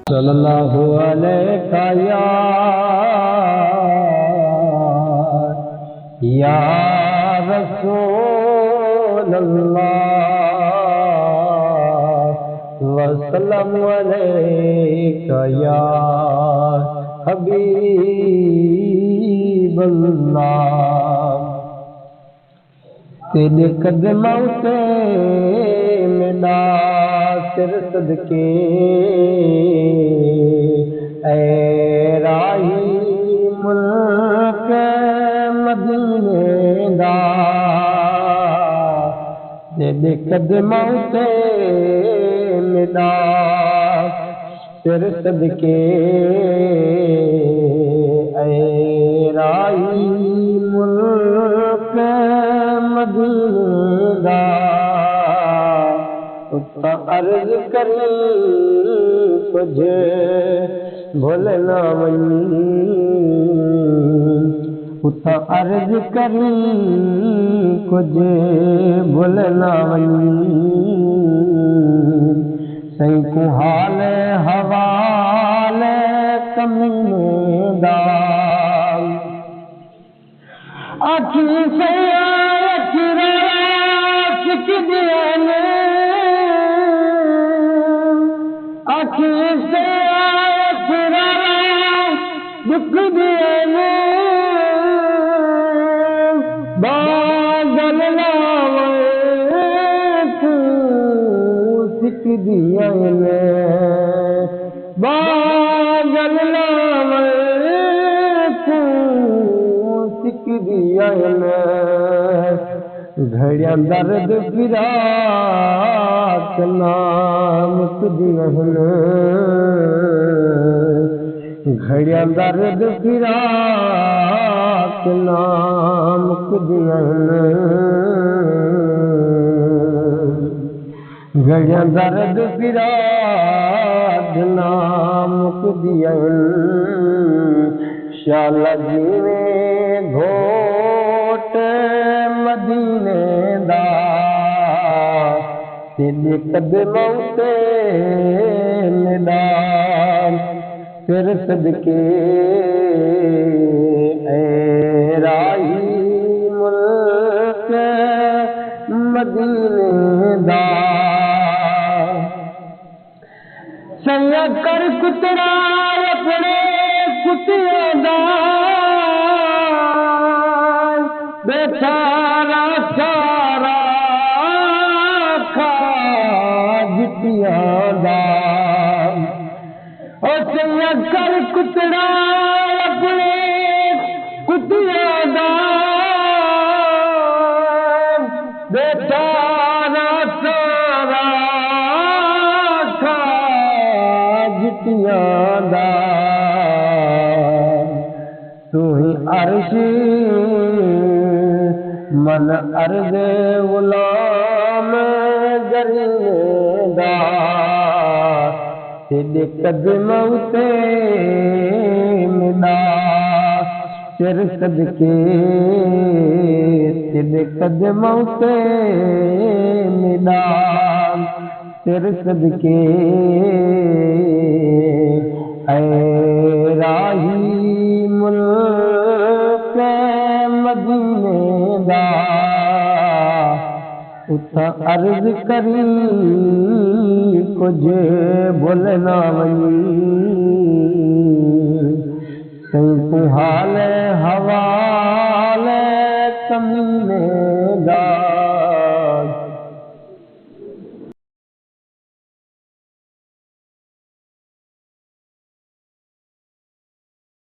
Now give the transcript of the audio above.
सल्लल्लाहु अलैहि या रसूल अल्लाह वसल्लम अलैका या हबीब अल्लाह। तेरे कदमों से मिला सिर सदके ऐ राही मुल्क मदीने दा। तेरे कदमों से मिला सिर सदके ऐ राही मुल्क मदीने दा। उता अर्ज करी कुछ भुल न वञी, उता अर्ज करी कुछ भुल न वञी। सही को हाल हवाल कमीने दा। अखी से अखी से दुख दिए बादल लावे तू सिक दिए बादल लावे तू सिक दिए। घड़िया दर्द फिराक नाम कुदियन, घड़िया दर्द फिराक नाम कुदियन, घड़िया दर्द फिराक नाम कुदियन। शाला जीवे घोट मदीने दा। तेरे कदमों से मिला सिर सदके ऐ राही मुल्क मदीने दा। संग कर कुतरा अपने कुतिया दा। बेचारा सारा खा जितिया दा। ओ संग कर कुतरा अपने कुतिया दा। बेचारा सारा खा जितिया दा। तू ही अर्शी मन अर्ज गुलाम जरीदा। तेरे कदमों से मिला सिर सदके, तेरे कदमों से मिला सिर सदके ऐ राही मुल्क मदीने दा। उता अर्ज करी कुछ भुल न वञी। सही को हाल हवाल कमीने दा।